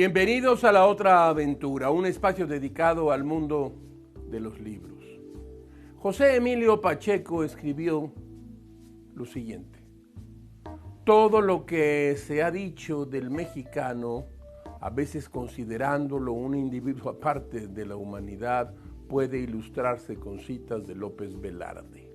Bienvenidos a La Otra Aventura, un espacio dedicado al mundo de los libros. José Emilio Pacheco escribió lo siguiente: todo lo que se ha dicho del mexicano, a veces considerándolo un individuo aparte de la humanidad, puede ilustrarse con citas de López Velarde.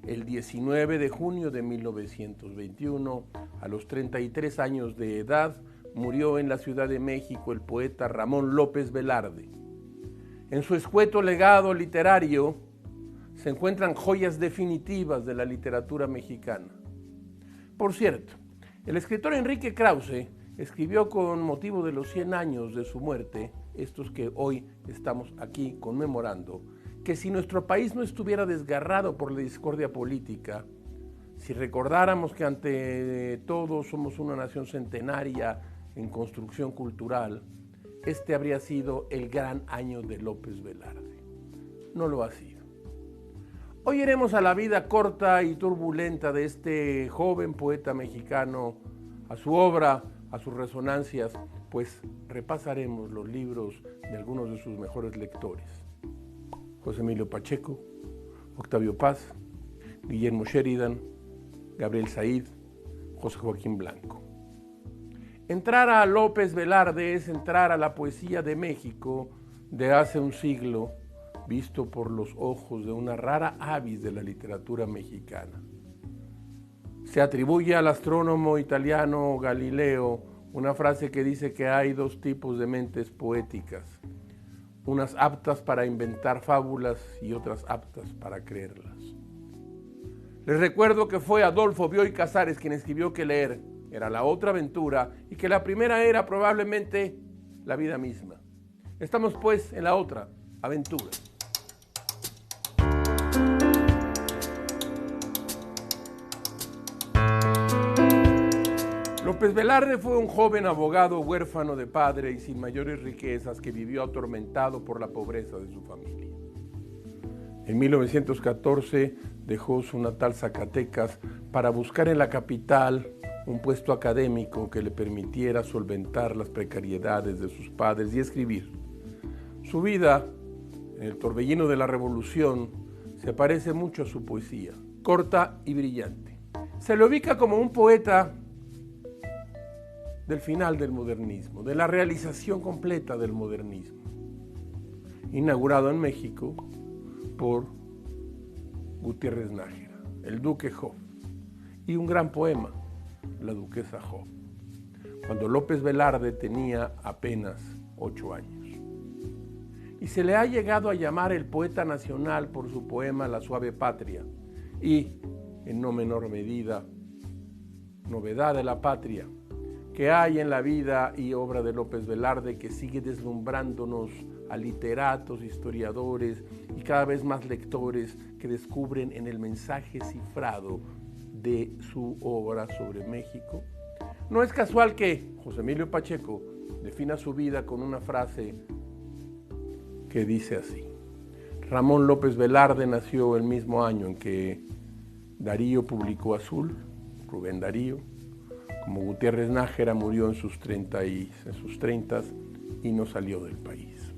El 19 de junio de 1921, a los 33 años de edad, murió en la Ciudad de México el poeta Ramón López Velarde. En su escueto legado literario se encuentran joyas definitivas de la literatura mexicana. Por cierto, el escritor Enrique Krause escribió con motivo de los 100 años de su muerte, estos que hoy estamos aquí conmemorando, que si nuestro país no estuviera desgarrado por la discordia política, si recordáramos que ante todo somos una nación centenaria en construcción cultural, este habría sido el gran año de López Velarde. No lo ha sido. Hoy iremos a la vida corta y turbulenta de este joven poeta mexicano, a su obra, a sus resonancias, pues repasaremos los libros de algunos de sus mejores lectores: José Emilio Pacheco, Octavio Paz, Guillermo Sheridan, Gabriel Said, José Joaquín Blanco. Entrar a López Velarde es entrar a la poesía de México de hace un siglo, visto por los ojos de una rara avis de la literatura mexicana. Se atribuye al astrónomo italiano Galileo una frase que dice que hay dos tipos de mentes poéticas: unas aptas para inventar fábulas y otras aptas para creerlas. Les recuerdo que fue Adolfo Bioy Casares quien escribió que leer era la otra aventura y que la primera era probablemente la vida misma. Estamos pues en la otra aventura. López Velarde fue un joven abogado huérfano de padre y sin mayores riquezas que vivió atormentado por la pobreza de su familia. En 1914 dejó su natal Zacatecas para buscar en la capital un puesto académico que le permitiera solventar las precariedades de sus padres y escribir. Su vida, en el torbellino de la revolución, se parece mucho a su poesía, corta y brillante. Se le ubica como un poeta del final del modernismo, de la realización completa del modernismo, inaugurado en México por Gutiérrez Nájera, el Duque Job, y un gran poema, La Duquesa Job, cuando López Velarde tenía apenas 8 años. Y se le ha llegado a llamar el poeta nacional por su poema La Suave Patria y, en no menor medida, Novedad de la Patria, que hay en la vida y obra de López Velarde, que sigue deslumbrándonos a literatos, historiadores y cada vez más lectores que descubren en el mensaje cifrado de su obra sobre México. No es casual que José Emilio Pacheco defina su vida con una frase que dice así: Ramón López Velarde nació el mismo año en que Darío publicó Azul, Rubén Darío, como Gutiérrez Nájera murió en sus 30 y no salió del país.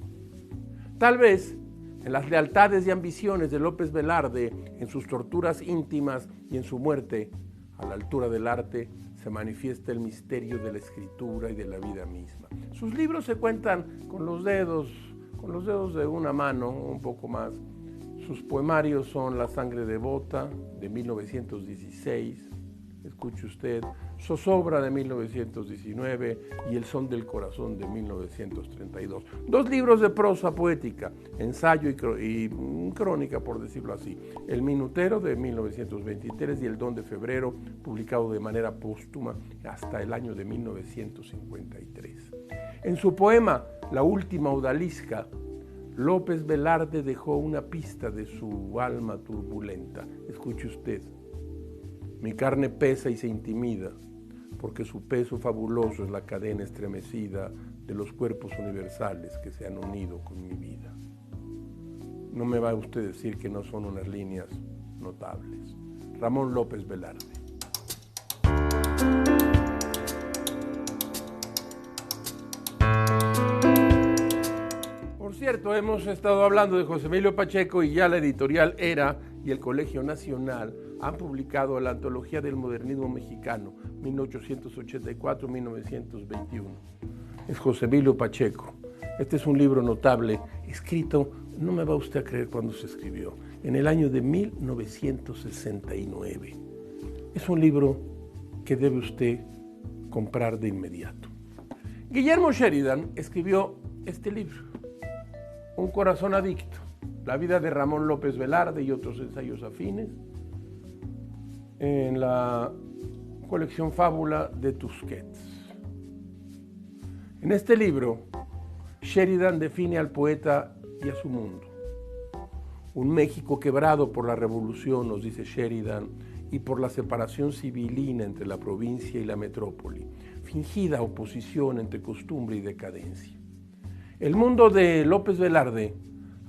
Tal vez en las lealtades y ambiciones de López Velarde, en sus torturas íntimas y en su muerte, a la altura del arte, se manifiesta el misterio de la escritura y de la vida misma. Sus libros se cuentan con los dedos de una mano, un poco más. Sus poemarios son La Sangre Devota, de 1916, escuche usted, Zozobra de 1919 y El Son del Corazón de 1932. 2 libros de prosa poética, ensayo y crónica, por decirlo así. El Minutero de 1923 y El Don de Febrero, publicado de manera póstuma hasta el año de 1953. En su poema La Última Odalisca, López Velarde dejó una pista de su alma turbulenta. Escuche usted: mi carne pesa y se intimida, porque su peso fabuloso es la cadena estremecida de los cuerpos universales que se han unido con mi vida. No me va usted a decir que no son unas líneas notables. Ramón López Velarde. cierto, hemos estado hablando de José Emilio Pacheco y ya la editorial ERA y el Colegio Nacional han publicado la Antología del Modernismo Mexicano, 1884-1921. Es José Emilio Pacheco. Este es un libro notable, escrito, no me va usted a creer cuándo se escribió, en el año de 1969. Es un libro que debe usted comprar de inmediato. Guillermo Sheridan escribió este libro, Un corazón adicto, la vida de Ramón López Velarde y otros ensayos afines, en la colección Fábula de Tusquets. En este libro, Sheridan define al poeta y a su mundo. Un México quebrado por la revolución, nos dice Sheridan, y por la separación civilina entre la provincia y la metrópoli, fingida oposición entre costumbre y decadencia. El mundo de López Velarde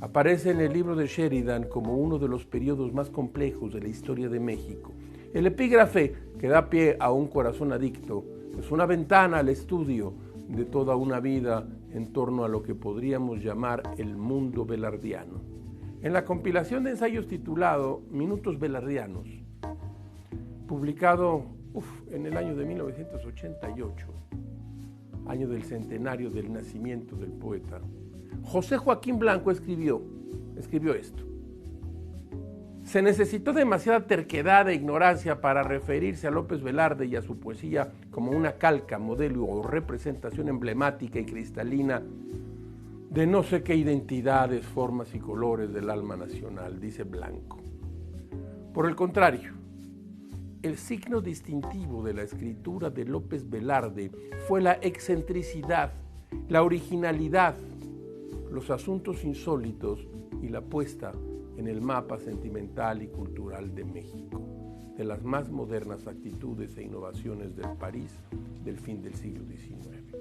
aparece en el libro de Sheridan como uno de los periodos más complejos de la historia de México. El epígrafe que da pie a Un corazón adicto es una ventana al estudio de toda una vida en torno a lo que podríamos llamar el mundo velardiano. En la compilación de ensayos titulado Minutos Velardianos, publicado en el año de 1988, año del centenario del nacimiento del poeta, José Joaquín Blanco escribió esto. Se necesitó demasiada terquedad e ignorancia para referirse a López Velarde y a su poesía como una calca, modelo o representación emblemática y cristalina de no sé qué identidades, formas y colores del alma nacional, dice Blanco. Por el contrario, el signo distintivo de la escritura de López Velarde fue la excentricidad, la originalidad, los asuntos insólitos y la puesta en el mapa sentimental y cultural de México, de las más modernas actitudes e innovaciones del París del fin del siglo XIX.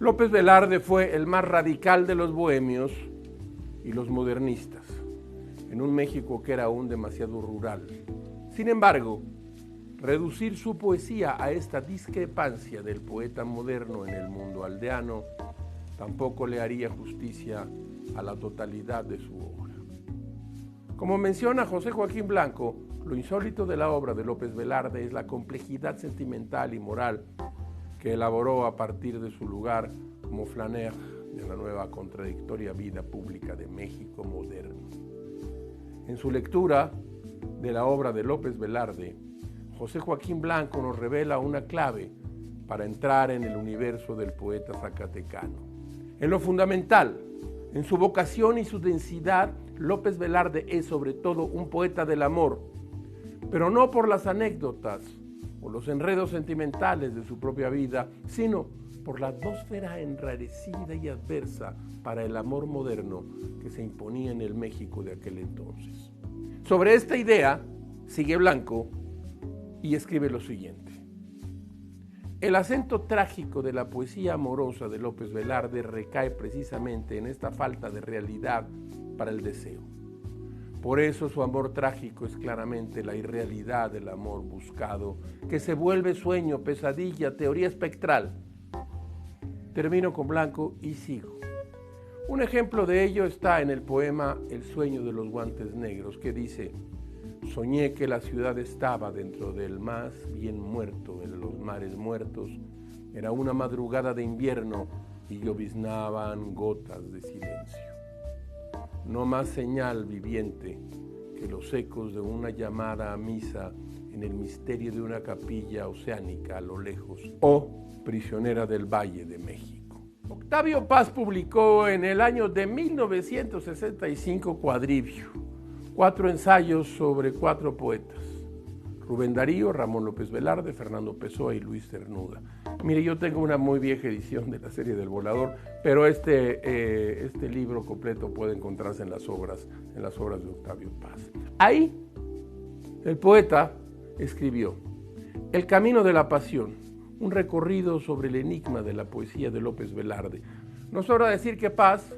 López Velarde fue el más radical de los bohemios y los modernistas, en un México que era aún demasiado rural. Sin embargo, reducir su poesía a esta discrepancia del poeta moderno en el mundo aldeano tampoco le haría justicia a la totalidad de su obra. Como menciona José Joaquín Blanco, lo insólito de la obra de López Velarde es la complejidad sentimental y moral que elaboró a partir de su lugar como flaneur de la nueva contradictoria vida pública de México moderno. En su lectura de la obra de López Velarde, José Joaquín Blanco nos revela una clave para entrar en el universo del poeta zacatecano. En lo fundamental, en su vocación y su densidad, López Velarde es sobre todo un poeta del amor, pero no por las anécdotas o los enredos sentimentales de su propia vida, sino por la atmósfera enrarecida y adversa para el amor moderno que se imponía en el México de aquel entonces. Sobre esta idea, sigue Blanco y escribe lo siguiente. El acento trágico de la poesía amorosa de López Velarde recae precisamente en esta falta de realidad para el deseo. Por eso su amor trágico es claramente la irrealidad del amor buscado, que se vuelve sueño, pesadilla, teoría espectral. Termino con Blanco y sigo. Un ejemplo de ello está en el poema El sueño de los guantes negros, que dice: soñé que la ciudad estaba dentro del más bien muerto de los mares muertos. Era una madrugada de invierno y lloviznaban gotas de silencio. No más señal viviente que los ecos de una llamada a misa en el misterio de una capilla oceánica a lo lejos, o prisionera del Valle de México. Octavio Paz publicó en el año de 1965 Cuadrivio, 4 ensayos sobre 4 poetas: Rubén Darío, Ramón López Velarde, Fernando Pessoa y Luis Cernuda. Mire, yo tengo una muy vieja edición de la serie del Volador, pero este libro completo puede encontrarse en las obras de Octavio Paz. Ahí, el poeta escribió El camino de la pasión, un recorrido sobre el enigma de la poesía de López Velarde. No sobra decir que Paz,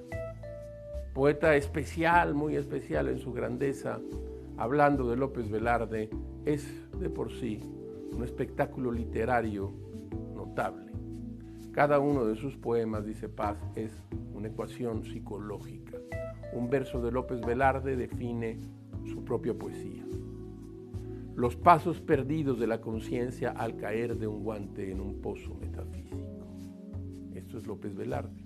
poeta especial, muy especial en su grandeza, hablando de López Velarde, es de por sí un espectáculo literario notable. Cada uno de sus poemas, dice Paz, es una ecuación psicológica. Un verso de López Velarde define su propia poesía. Los pasos perdidos de la conciencia al caer de un guante en un pozo metafísico. Esto es López Velarde.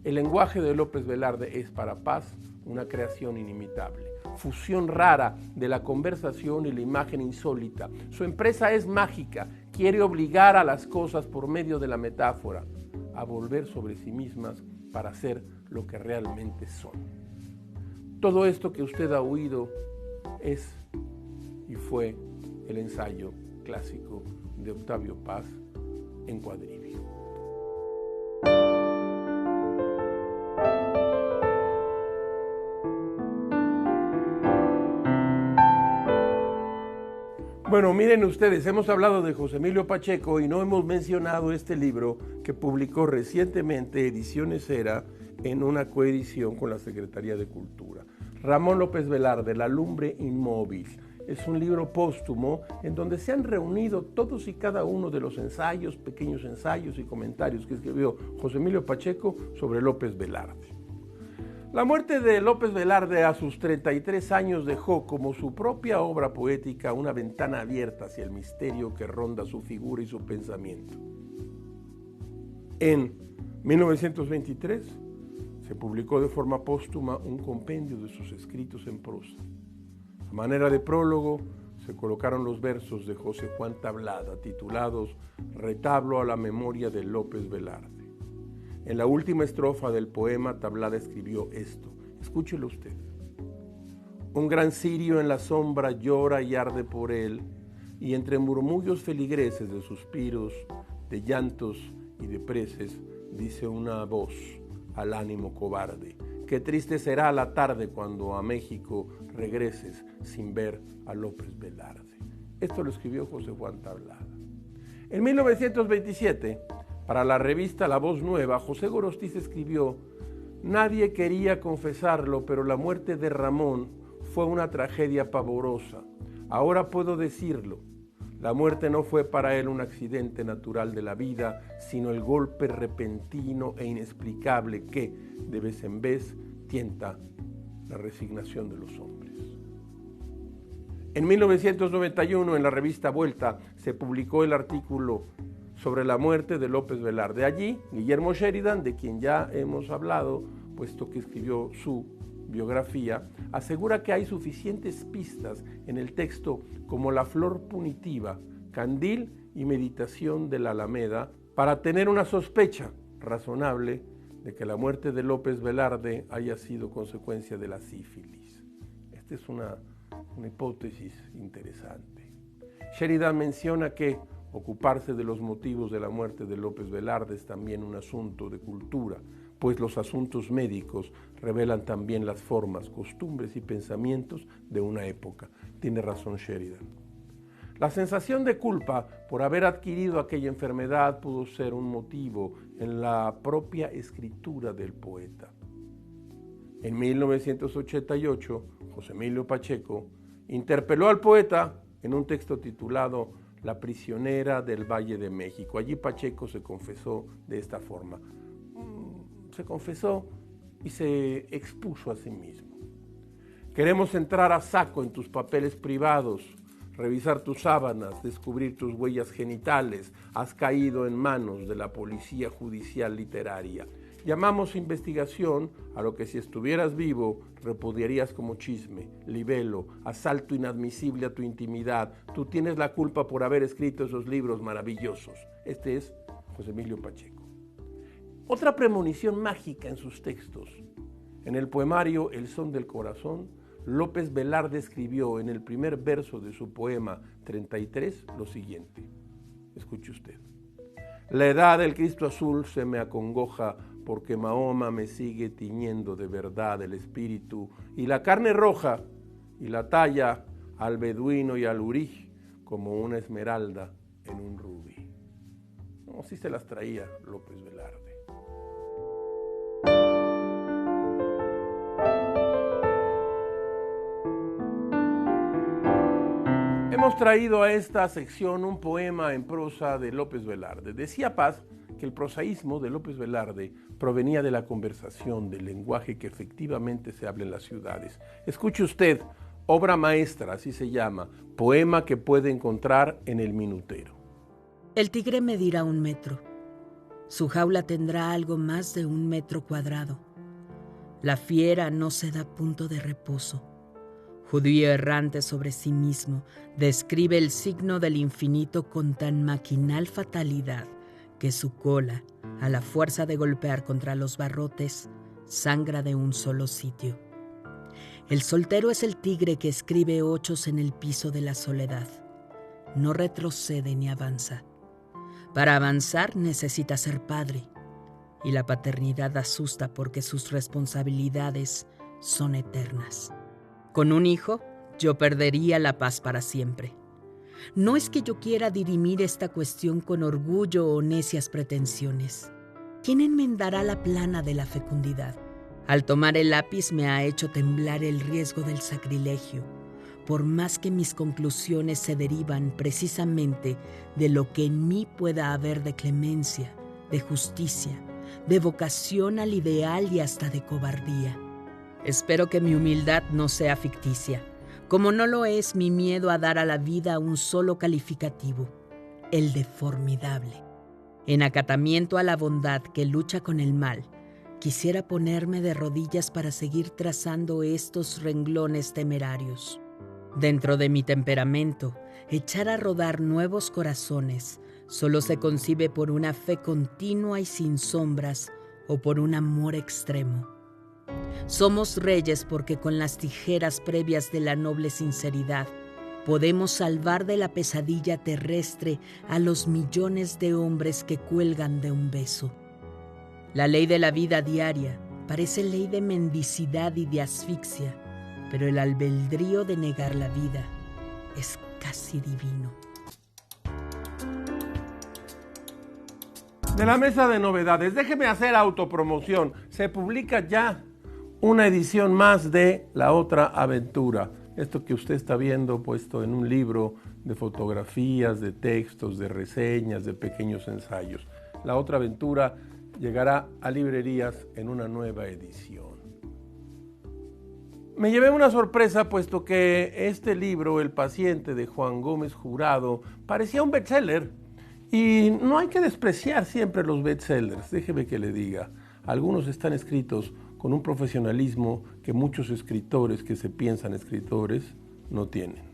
El lenguaje de López Velarde es para Paz una creación inimitable, fusión rara de la conversación y la imagen insólita. Su empresa es mágica, quiere obligar a las cosas por medio de la metáfora a volver sobre sí mismas para ser lo que realmente son. Todo esto que usted ha oído es y fue el ensayo clásico de Octavio Paz en Cuadrivio. Bueno, miren ustedes, hemos hablado de José Emilio Pacheco y no hemos mencionado este libro que publicó recientemente Ediciones Era en una coedición con la Secretaría de Cultura. Ramón López Velarde, La lumbre inmóvil. Es un libro póstumo en donde se han reunido todos y cada uno de los ensayos, pequeños ensayos y comentarios que escribió José Emilio Pacheco sobre López Velarde. La muerte de López Velarde a sus 33 años dejó como su propia obra poética una ventana abierta hacia el misterio que ronda su figura y su pensamiento. En 1923 se publicó de forma póstuma un compendio de sus escritos en prosa. A manera de prólogo se colocaron los versos de José Juan Tablada titulados Retablo a la memoria de López Velarde. En la última estrofa del poema, Tablada escribió esto. Escúchelo usted. Un gran cirio en la sombra llora y arde por él, y entre murmullos feligreses de suspiros, de llantos y de preces, dice una voz al ánimo cobarde. Qué triste será la tarde cuando a México regreses sin ver a López Velarde. Esto lo escribió José Juan Tablada. En 1927, para la revista La Voz Nueva, José Gorostiz escribió: nadie quería confesarlo, pero la muerte de Ramón fue una tragedia pavorosa. Ahora puedo decirlo. La muerte no fue para él un accidente natural de la vida, sino el golpe repentino e inexplicable que, de vez en vez, tienta la resignación de los hombres. En 1991, en la revista Vuelta, se publicó el artículo sobre la muerte de López Velarde. Allí, Guillermo Sheridan, de quien ya hemos hablado, puesto que escribió su biografía, asegura que hay suficientes pistas en el texto como la flor punitiva, candil y meditación de la Alameda para tener una sospecha razonable de que la muerte de López Velarde haya sido consecuencia de la sífilis. Esta es una hipótesis interesante. Sheridan menciona que ocuparse de los motivos de la muerte de López Velarde es también un asunto de cultura, pues los asuntos médicos revelan también las formas, costumbres y pensamientos de una época. Tiene razón Sheridan. La sensación de culpa por haber adquirido aquella enfermedad pudo ser un motivo en la propia escritura del poeta. En 1988, José Emilio Pacheco interpeló al poeta en un texto titulado La prisionera del Valle de México. Allí Pacheco se confesó de esta forma. Se confesó y se expuso a sí mismo. Queremos entrar a saco en tus papeles privados, revisar tus sábanas, descubrir tus huellas genitales. Has caído en manos de la policía judicial literaria. Llamamos investigación a lo que si estuvieras vivo repudiarías como chisme, libelo, asalto inadmisible a tu intimidad. Tú tienes la culpa por haber escrito esos libros maravillosos. Este es José Emilio Pacheco. Otra premonición mágica en sus textos. En el poemario El son del corazón, López Velarde escribió en el primer verso de su poema 33 lo siguiente. Escuche usted. La edad del Cristo azul se me acongoja porque Mahoma me sigue tiñendo de verdad el espíritu y la carne roja y la talla al beduino y al urí como una esmeralda en un rubí. No, así se las traía López Velarde. Hemos traído a esta sección un poema en prosa de López Velarde. Decía Paz que el prosaísmo de López Velarde provenía de la conversación, del lenguaje que efectivamente se habla en las ciudades. Escuche usted, obra maestra, así se llama, poema que puede encontrar en El Minutero. El tigre medirá 1 metro. Su jaula tendrá algo más de 1 metro cuadrado. La fiera no se da punto de reposo. Judío errante sobre sí mismo, describe el signo del infinito con tan maquinal fatalidad que su cola, a la fuerza de golpear contra los barrotes, sangra de un solo sitio. El soltero es el tigre que escribe ochos en el piso de la soledad. No retrocede ni avanza. Para avanzar necesita ser padre, y la paternidad asusta porque sus responsabilidades son eternas. Con un hijo, yo perdería la paz para siempre. No es que yo quiera dirimir esta cuestión con orgullo o necias pretensiones. ¿Quién enmendará la plana de la fecundidad? Al tomar el lápiz me ha hecho temblar el riesgo del sacrilegio, por más que mis conclusiones se derivan precisamente de lo que en mí pueda haber de clemencia, de justicia, de vocación al ideal y hasta de cobardía. Espero que mi humildad no sea ficticia, como no lo es mi miedo a dar a la vida un solo calificativo, el de formidable. En acatamiento a la bondad que lucha con el mal, quisiera ponerme de rodillas para seguir trazando estos renglones temerarios. Dentro de mi temperamento, echar a rodar nuevos corazones solo se concibe por una fe continua y sin sombras o por un amor extremo. Somos reyes porque con las tijeras previas de la noble sinceridad podemos salvar de la pesadilla terrestre a los millones de hombres que cuelgan de un beso. La ley de la vida diaria parece ley de mendicidad y de asfixia, pero el albedrío de negar la vida es casi divino. De la mesa de novedades, déjeme hacer autopromoción. Se publica ya una edición más de La Otra Aventura. Esto que usted está viendo puesto en un libro de fotografías, de textos, de reseñas, de pequeños ensayos. La Otra Aventura llegará a librerías en una nueva edición. Me llevé una sorpresa puesto que este libro, El paciente de Juan Gómez Jurado, parecía un bestseller. Y no hay que despreciar siempre los bestsellers, déjeme que le diga. Algunos están escritos con un profesionalismo que muchos escritores que se piensan escritores no tienen.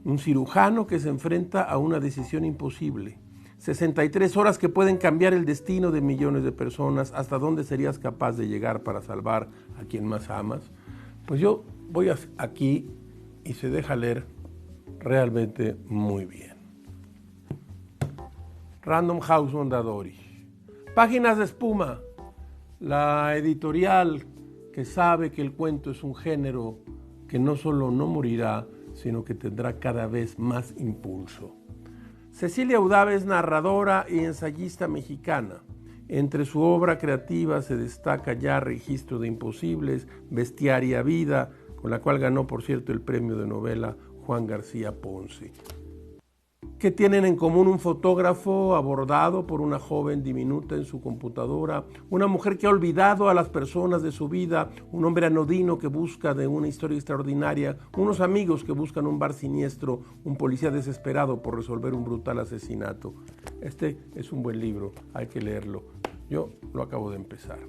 Un cirujano que se enfrenta a una decisión imposible. 63 horas que pueden cambiar el destino de millones de personas. ¿Hasta dónde serías capaz de llegar para salvar a quien más amas? Pues yo voy aquí y se deja leer realmente muy bien. Random House Mondadori. Páginas de espuma. La editorial que sabe que el cuento es un género que no solo no morirá, sino que tendrá cada vez más impulso. Cecilia Udave es narradora y ensayista mexicana. Entre su obra creativa se destaca ya Registro de Imposibles, Bestiaria Vida, con la cual ganó, por cierto, el premio de novela Juan García Ponce. ¿Qué tienen en común un fotógrafo abordado por una joven diminuta en su computadora, una mujer que ha olvidado a las personas de su vida, un hombre anodino que busca de una historia extraordinaria, unos amigos que buscan un bar siniestro, un policía desesperado por resolver un brutal asesinato? Este es un buen libro, hay que leerlo. Yo lo acabo de empezar.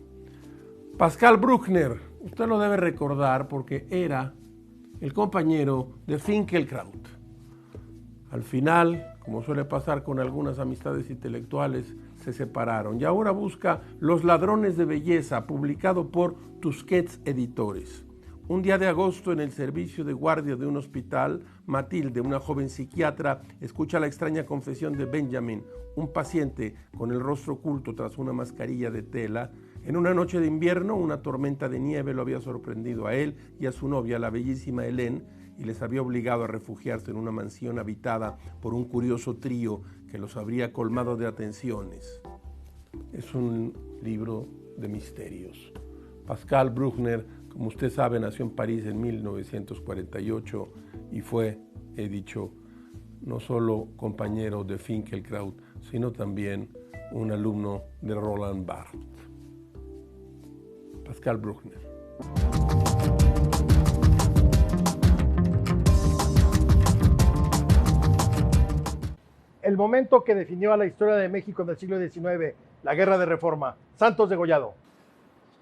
Pascal Bruckner, usted lo debe recordar porque era el compañero de Finkielkraut. Al final, como suele pasar con algunas amistades intelectuales, se separaron y ahora busca Los Ladrones de Belleza, publicado por Tusquets Editores. Un día de agosto, en el servicio de guardia de un hospital, Matilde, una joven psiquiatra, escucha la extraña confesión de Benjamin, un paciente con el rostro oculto tras una mascarilla de tela. En una noche de invierno, una tormenta de nieve lo había sorprendido a él y a su novia, la bellísima Hélène, y les había obligado a refugiarse en una mansión habitada por un curioso trío que los habría colmado de atenciones. Es un libro de misterios. Pascal Bruckner, como usted sabe, nació en París en 1948 y fue, he dicho, no solo compañero de Finkielkraut, sino también un alumno de Roland Barthes. Pascal Bruckner. El momento que definió a la historia de México del siglo XIX, la Guerra de Reforma. Santos Degollado.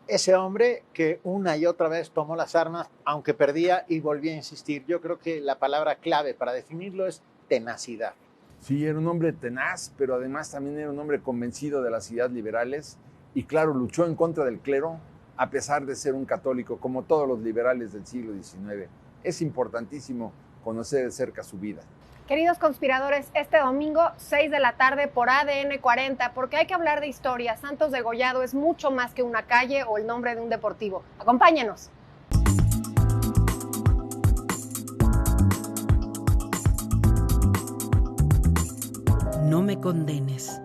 Ese hombre que una y otra vez tomó las armas, aunque perdía, y volvía a insistir. Yo creo que la palabra clave para definirlo es tenacidad. Sí, era un hombre tenaz, pero además también era un hombre convencido de las ideas liberales y claro, luchó en contra del clero a pesar de ser un católico, como todos los liberales del siglo XIX. Es importantísimo conocer de cerca su vida. Queridos conspiradores, este domingo, 6 de la tarde por ADN 40, porque hay que hablar de historia. Santos Degollado es mucho más que una calle o el nombre de un deportivo. Acompáñenos. No me condenes.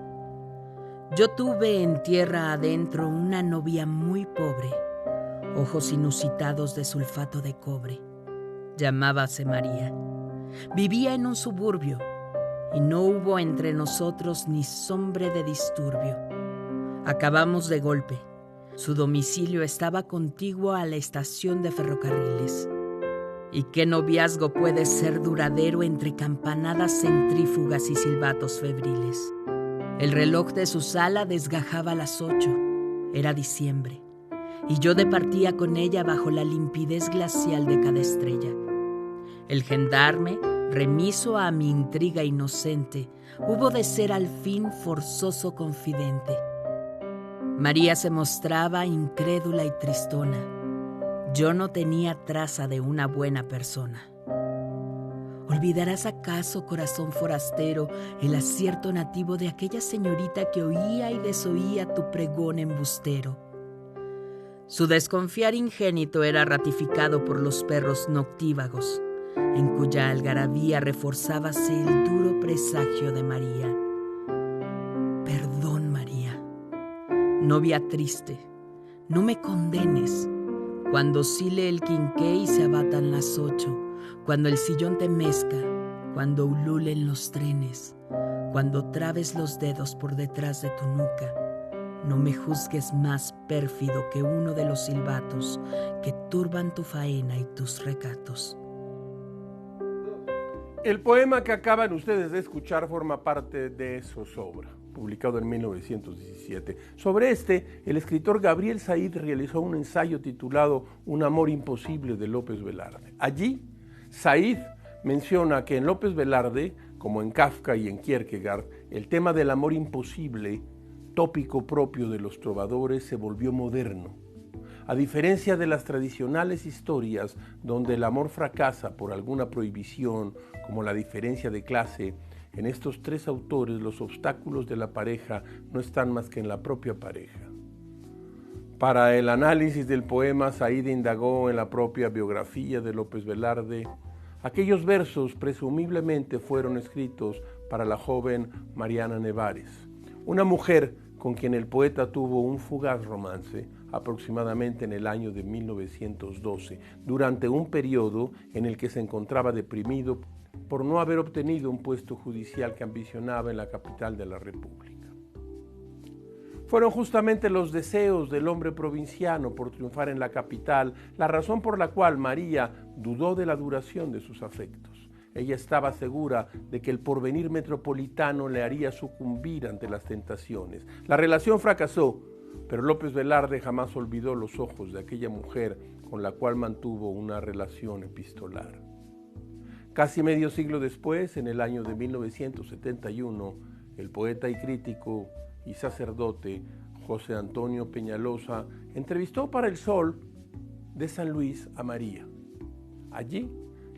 Yo tuve en tierra adentro una novia muy pobre, ojos inusitados de sulfato de cobre. Llamábase María. Vivía en un suburbio y no hubo entre nosotros ni sombra de disturbio. Acabamos de golpe. Su domicilio estaba contiguo a la estación de ferrocarriles. ¿Y qué noviazgo puede ser duradero entre campanadas centrífugas y silbatos febriles? El reloj de su sala desgajaba las 8. Era diciembre. Y yo departía con ella bajo la limpidez glacial de cada estrella. El gendarme, remiso a mi intriga inocente, hubo de ser al fin forzoso confidente. María se mostraba incrédula y tristona. Yo no tenía traza de una buena persona. ¿Olvidarás acaso, corazón forastero, el acierto nativo de aquella señorita que oía y desoía tu pregón embustero? Su desconfiar ingénito era ratificado por los perros noctívagos, en cuya algarabía reforzábase el duro presagio de María. Perdón, María, novia triste, no me condenes. Cuando oscile el quinqué y se abatan las 8, cuando el sillón te mezca, cuando ululen los trenes, cuando trabes los dedos por detrás de tu nuca, no me juzgues más pérfido que uno de los silbatos que turban tu faena y tus recatos. El poema que acaban ustedes de escuchar forma parte de Zozobra, publicado en 1917. Sobre este, el escritor Gabriel Said realizó un ensayo titulado Un amor imposible de López Velarde. Allí, Said menciona que en López Velarde, como en Kafka y en Kierkegaard, el tema del amor imposible, tópico propio de los trovadores, se volvió moderno. A diferencia de las tradicionales historias donde el amor fracasa por alguna prohibición, como la diferencia de clase, en estos tres autores los obstáculos de la pareja no están más que en la propia pareja. Para el análisis del poema, Said indagó en la propia biografía de López Velarde. Aquellos versos presumiblemente fueron escritos para la joven Mariana Nevares, una mujer con quien el poeta tuvo un fugaz romance aproximadamente en el año de 1912, durante un periodo en el que se encontraba deprimido por no haber obtenido un puesto judicial que ambicionaba en la capital de la República. Fueron justamente los deseos del hombre provinciano por triunfar en la capital la razón por la cual María dudó de la duración de sus afectos. Ella estaba segura de que el porvenir metropolitano le haría sucumbir ante las tentaciones. La relación fracasó, pero López Velarde jamás olvidó los ojos de aquella mujer con la cual mantuvo una relación epistolar. Casi medio siglo después, en el año de 1971, el poeta y crítico y sacerdote José Antonio Peñalosa entrevistó para El Sol de San Luis a María. Allí,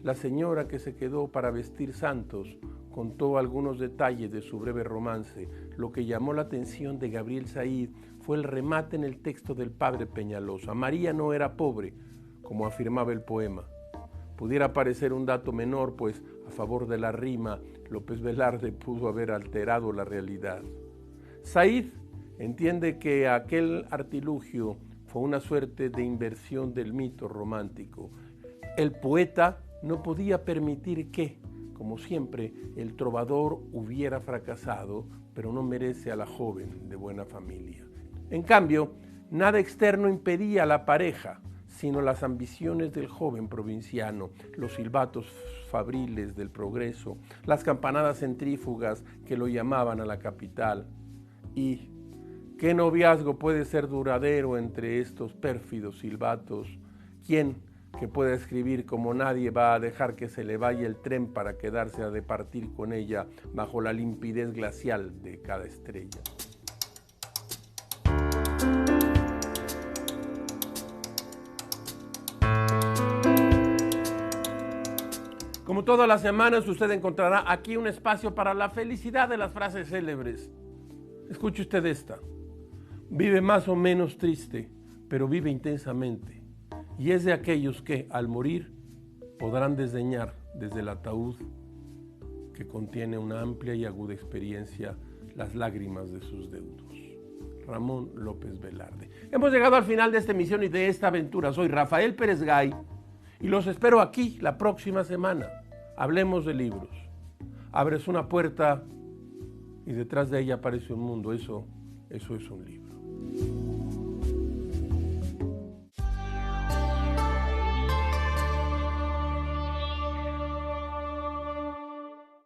la señora que se quedó para vestir santos contó algunos detalles de su breve romance. Lo que llamó la atención de Gabriel Said fue el remate en el texto del padre Peñalosa. María no era pobre, como afirmaba el poema. Pudiera parecer un dato menor, pues a favor de la rima, López Velarde pudo haber alterado la realidad. Said entiende que aquel artilugio fue una suerte de inversión del mito romántico. El poeta no podía permitir que, como siempre, el trovador hubiera fracasado, pero no merece a la joven de buena familia. En cambio, nada externo impedía a la pareja, sino las ambiciones del joven provinciano, los silbatos fabriles del progreso, las campanadas centrífugas que lo llamaban a la capital. ¿Y qué noviazgo puede ser duradero entre estos pérfidos silbatos? ¿Quién que pueda escribir como nadie va a dejar que se le vaya el tren para quedarse a departir con ella bajo la limpidez glacial de cada estrella? Como todas las semanas, usted encontrará aquí un espacio para la felicidad de las frases célebres. Escuche usted esta. Vive más o menos triste, pero vive intensamente. Y es de aquellos que, al morir, podrán desdeñar desde el ataúd que contiene una amplia y aguda experiencia las lágrimas de sus deudos. Ramón López Velarde. Hemos llegado al final de esta emisión y de esta aventura. Soy Rafael Pérez Gay y los espero aquí la próxima semana. Hablemos de libros. Abres una puerta y detrás de ella aparece un mundo. Eso es un libro.